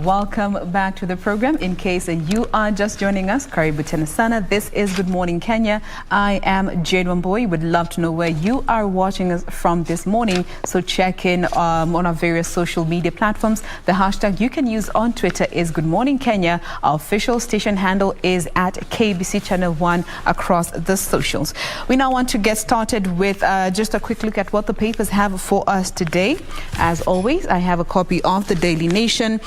Welcome back to the program. In case you are just joining us, Karibu tena sana. This is Good Morning Kenya. I am Jade Wamboy. Would love to know where you are watching us from this morning. So check in on our various social media platforms. The hashtag you can use on Twitter is Good Morning Kenya. Our official station handle is at KBC Channel 1 across the socials. We now want to get started with just a quick look at what the papers have for us today. As always, I have a copy of the Daily Nation.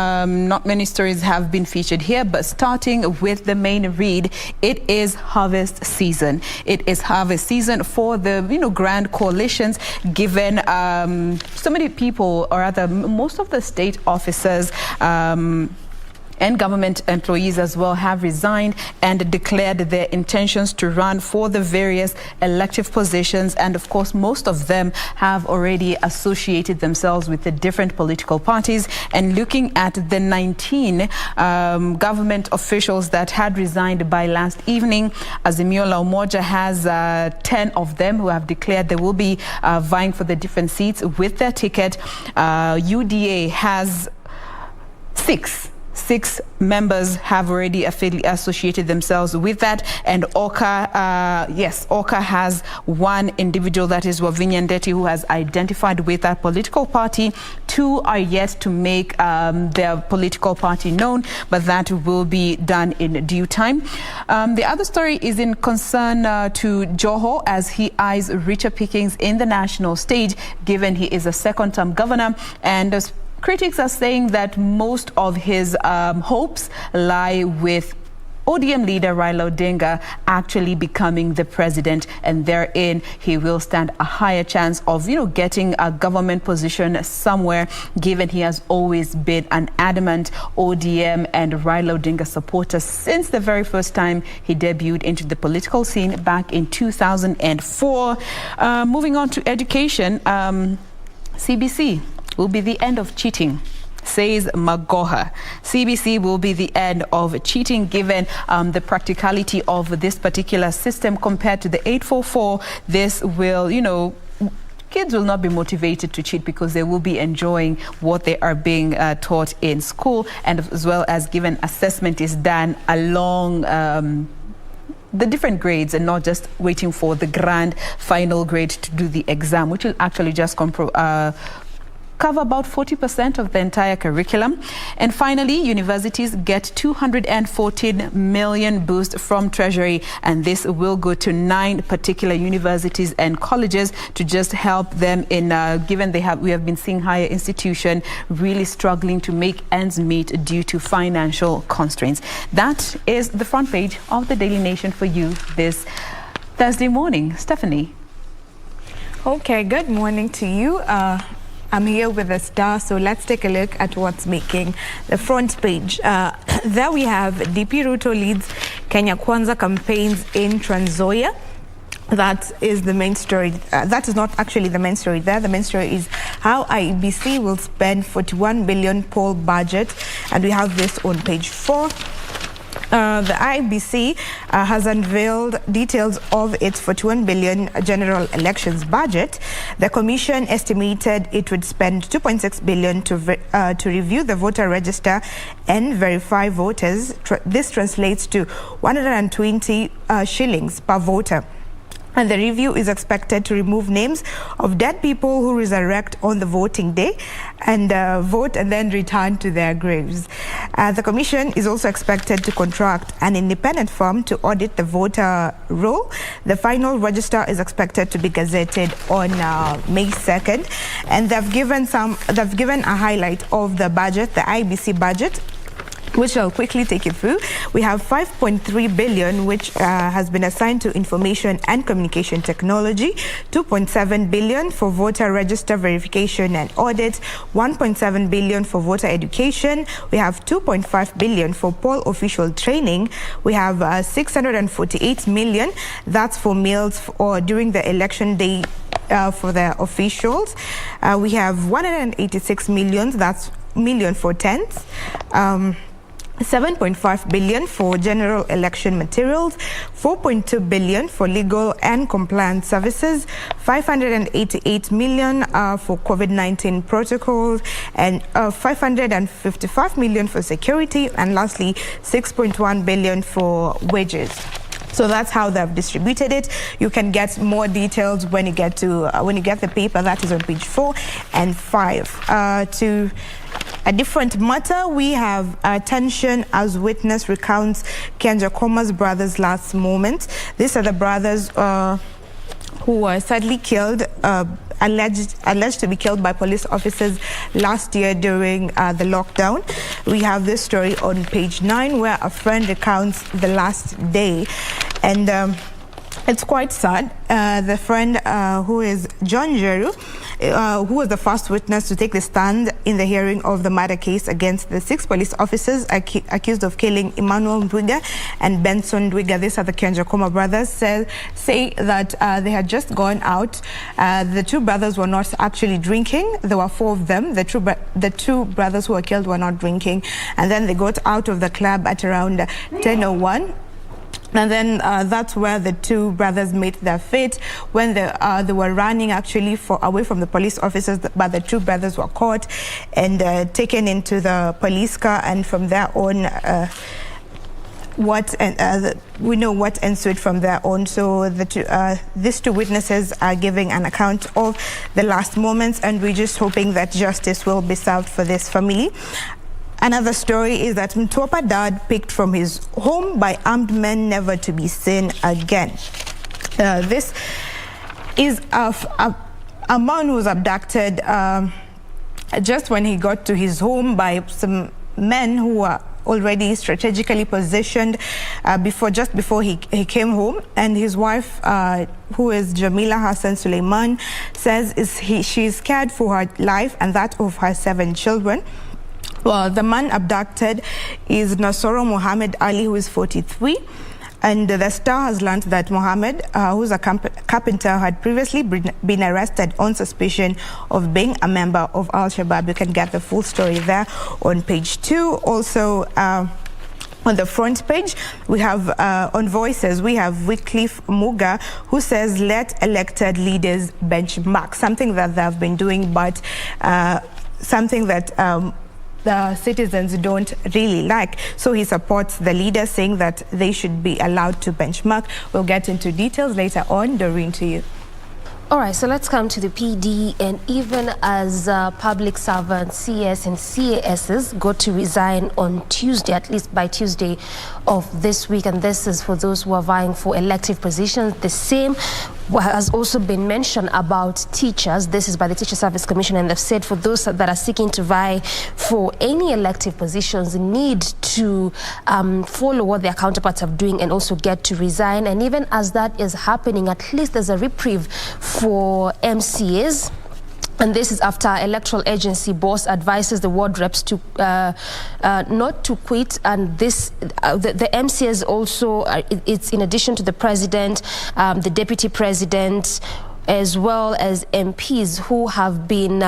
Not many stories have been featured here, but starting with the main read, it is harvest season. It is harvest season for the grand coalitions, given so many people, or rather most of the state officers and government employees as well have resigned and declared their intentions to run for the various elective positions. And of course, most of them have already associated themselves with the different political parties. And looking at the 19 government officials that had resigned by last evening, Azimio La Umoja has 10 of them who have declared they will be vying for the different seats with their ticket. UDA has 6 members have already associated themselves with that, and Oka has one individual, that is Wavinya Ndeti, who has identified with that political party. 2 are yet to make their political party known, but that will be done in due time. The other story is in concern to Joho, as he eyes richer pickings in the national stage, given he is a second-term governor, and critics are saying that most of his hopes lie with ODM leader Raila Odinga actually becoming the president, and therein he will stand a higher chance of getting a government position somewhere, given he has always been an adamant ODM and Raila Odinga supporter since the very first time he debuted into the political scene back in 2004. Moving on to education, CBC will be the end of cheating, says Magoha. CBC will be the end of cheating, given the practicality of this particular system compared to the 844. This will, kids will not be motivated to cheat because they will be enjoying what they are being taught in school, and as well as given assessment is done along the different grades and not just waiting for the grand final grade to do the exam, which will actually just cover about 40% of the entire curriculum. And finally, universities get 214 million boost from Treasury, and this will go to 9 particular universities and colleges to just help them in given we have been seeing higher institutions really struggling to make ends meet due to financial constraints. That is the front page of the Daily Nation for you this Thursday morning. Stephanie. Okay, good morning to you. I'm here with a star, so let's take a look at what's making the front page. There we have DP Ruto leads Kenya Kwanza campaigns in Trans Nzoia. That is the main story. That is not actually the main story there. The main story is how IEBC will spend 41 billion poll budget, and we have this on page 4. The IEBC has unveiled details of its 41 billion general elections budget. The commission estimated it would spend 2.6 billion to review the voter register and verify voters. This translates to 120 shillings per voter. And the review is expected to remove names of dead people who resurrect on the voting day and vote and then return to their graves. The commission is also expected to contract an independent firm to audit the voter roll. The final register is expected to be gazetted on May 2nd. And they've given a highlight of the budget, the IBC budget, which I'll quickly take you through. We have 5.3 billion, which has been assigned to information and communication technology, 2.7 billion for voter register verification and audit, 1.7 billion for voter education. We have 2.5 billion for poll official training. We have 648 million. That's for meals or during the election day for the officials. We have 186 million. That's million for tents. 7.5 billion for general election materials, 4.2 billion for legal and compliance services, 588 million for COVID-19 protocols, and 555 million for security, and lastly 6.1 billion for wages. So that's how they've distributed it. You can get more details when you get to the paper that is on page 4 and 5. To a different matter, we have tension as witness recounts Kenjakoma's brothers' last moment. These are the brothers who were sadly killed, alleged to be killed by police officers last year during the lockdown. We have this story on page 9 where a friend recounts the last day, and it's quite sad. The friend, who is John Jeru, who was the first witness to take the stand in the hearing of the murder case against the 6 police officers accused of killing Emmanuel Ndwiga and Benson Ndwiga. These are the Kenjakoma brothers. Say that they had just gone out. The 2 brothers were not actually drinking. There were 4 of them. The two brothers who were killed were not drinking. And then they got out of the club at around 10:01. And then that's where the 2 brothers met their fate when they were running actually away from the police officers, but the 2 brothers were caught and taken into the police car, and from there on we know what ensued from there on. So these 2 witnesses are giving an account of the last moments, and we're just hoping that justice will be served for this family. Another story is that Mtwapa dad picked from his home by armed men, never to be seen again. This is a man who was abducted just when he got to his home by some men who were already strategically positioned just before he came home. And his wife, who is Jamila Hassan Suleiman, says she's scared for her life and that of her 7 children. Well, the man abducted is Nasoro Mohammed Ali, who is 43. And the Star has learned that Mohammed, who's a carpenter, had previously been arrested on suspicion of being a member of Al-Shabaab. You can get the full story there on page 2. Also, on the front page, we have on Voices, we have Wycliffe Muga, who says, let elected leaders benchmark, something that they've been doing, but something that the citizens don't really like. So he supports the leaders, saying that they should be allowed to benchmark. We'll get into details later on. Doreen, to you. All right, so let's come to the PD. And even as public servants, CS and CASs got to resign on Tuesday, at least by Tuesday of this week, and this is for those who are vying for elective positions. The same has also been mentioned about teachers. This is by the Teacher Service Commission, and they've said for those that are seeking to vie for any elective positions need to follow what their counterparts are doing and also get to resign. And even as that is happening, at least there's a reprieve for MCAs. And this is after electoral agency boss advises the ward reps to not to quit. And this, the MCAs also, it's in addition to the president, the deputy president, as well as MPs who have been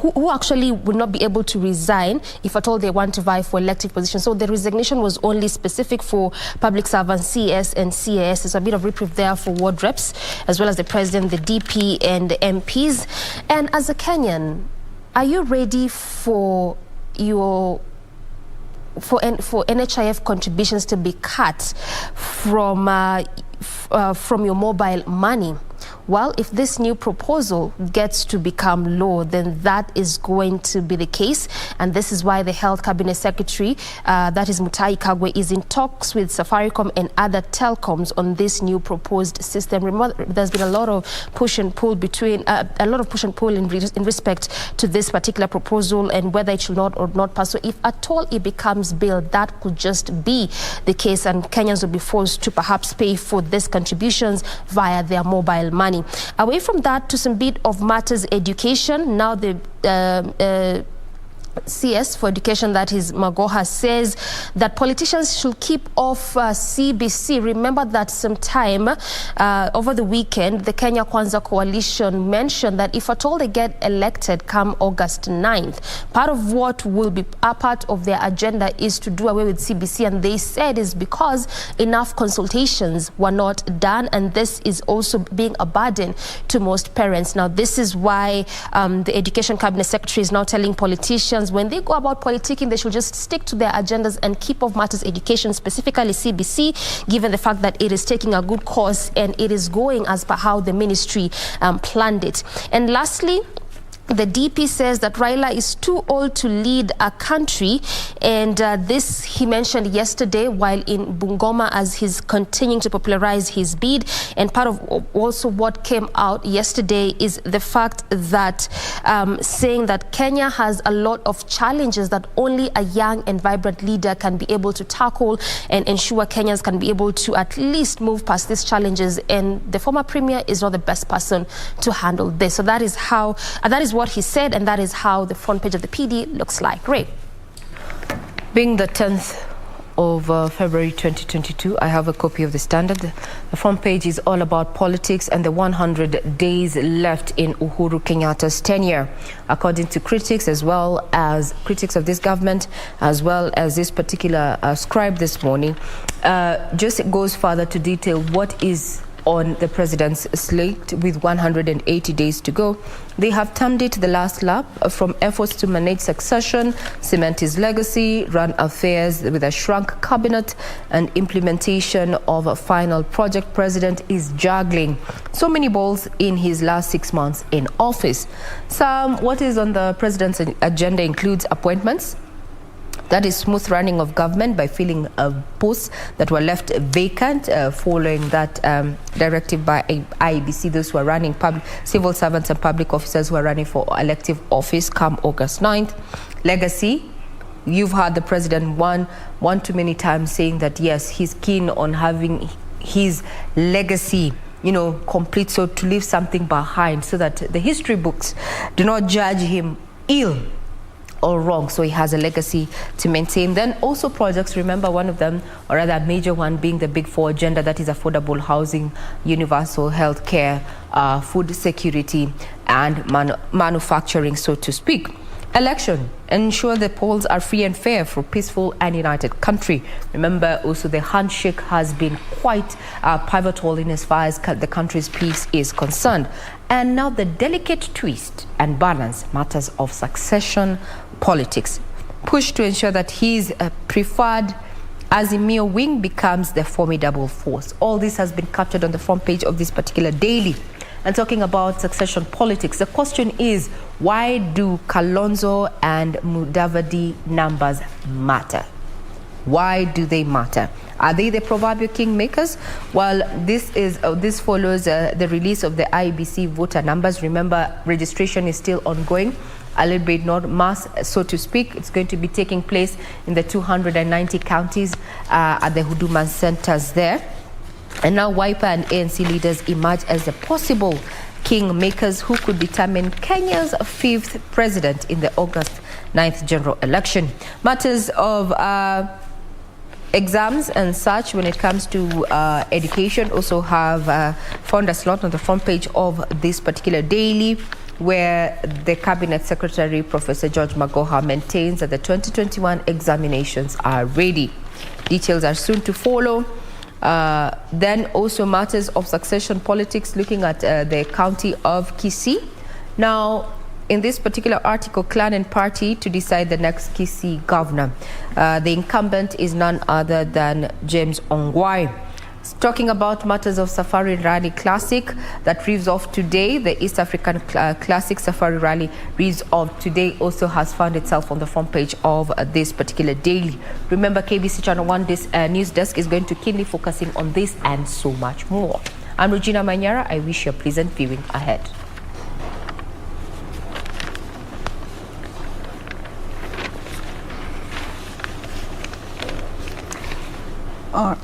who actually would not be able to resign if at all they want to vie for elective positions. So the resignation was only specific for public servants, CS and CAS. There's a bit of reprieve there for ward reps, as well as the president, the DP, and the MPs. And as a Kenyan, are you ready for NHIF contributions to be cut from your mobile money? Well, if this new proposal gets to become law, then that is going to be the case. And this is why the Health Cabinet Secretary, that is Mutai Kagwe, is in talks with Safaricom and other telecoms on this new proposed system. Remember, there's been a lot of push and pull in respect to this particular proposal and whether it should not or not pass. So if at all it becomes bill, that could just be the case, and Kenyans will be forced to perhaps pay for these contributions via their mobile money. Away from that, to some bit of matters education. Now the CS for Education, that is Magoha, says that politicians should keep off CBC. Remember that sometime over the weekend, the Kenya Kwanza coalition mentioned that if at all they get elected come August 9th, part of what will be a part of their agenda is to do away with CBC. And they said is because enough consultations were not done, and this is also being a burden to most parents. Now, this is why the Education Cabinet Secretary is now telling politicians when they go about politicking, they should just stick to their agendas and keep off matters education, specifically CBC, given the fact that it is taking a good course and it is going as per how the ministry planned it. And lastly, the DP says that Raila is too old to lead a country, and this he mentioned yesterday while in Bungoma as he's continuing to popularize his bid. And part of also what came out yesterday is the fact that saying that Kenya has a lot of challenges that only a young and vibrant leader can be able to tackle and ensure Kenyans can be able to at least move past these challenges. And the former premier is not the best person to handle this. So that is how, that is what he said, and that is how the front page of the PD looks like. Ray. Being the 10th of February 2022, I have a copy of the Standard. The front page is all about politics and the 100 days left in Uhuru Kenyatta's tenure. According to critics, as well as critics of this government, as well as this particular scribe this morning, just goes further to detail what is on the president's slate with 180 days to go. They have termed it the last lap, from efforts to manage succession, cement his legacy, run affairs with a shrunk cabinet, and implementation of a final project. President is juggling so many balls in his last 6 months in office. What is on the president's agenda includes appointments. That is smooth running of government by filling posts that were left vacant following that directive by IEBC, those who are running civil servants and public officers who are running for elective office come August 9th. Legacy. You've heard the president one too many times saying that, yes, he's keen on having his legacy, you know, complete, so to leave something behind so that the history books do not judge him ill or wrong. So he has a legacy to maintain. Then also projects, remember one of them, or rather a major one, being the Big Four agenda, that is affordable housing, universal health care, food security, and manufacturing, so to speak. Election, ensure the polls are free and fair for peaceful and united country. Remember also the handshake has been quite pivotal in as far as the country's peace is concerned. And now the delicate twist and balance, matters of succession politics. Push to ensure that his preferred Azimio wing becomes the formidable force. All this has been captured on the front page of this particular daily. And talking about succession politics, the question is, why do Kalonzo and Mudavadi numbers matter? Why do they matter? Are they the proverbial kingmakers? Well, this follows the release of the IEBC voter numbers. Remember, registration is still ongoing, a little bit not mass, so to speak. It's going to be taking place in the 290 counties at the Huduma centers there. And now Wiper and ANC leaders emerge as the possible kingmakers who could determine Kenya's 5th president in the August 9th general election. Matters of exams and such when it comes to education also have found a slot on the front page of this particular daily, where the Cabinet Secretary, Professor George Magoha, maintains that the 2021 examinations are ready. Details are soon to follow. Then also matters of succession politics, looking at the county of Kisii. Now, in this particular article, clan and party to decide the next Kisii governor. The incumbent is none other than James Ongwae. Talking about matters of Safari Rally Classic that reaves off today, the East African Classic Safari Rally reaves off today, also has found itself on the front page of this particular daily. Remember, KBC Channel 1 news desk is going to keenly focusing on this and so much more. I'm Regina Manyara. I wish you a pleasant viewing ahead. All right.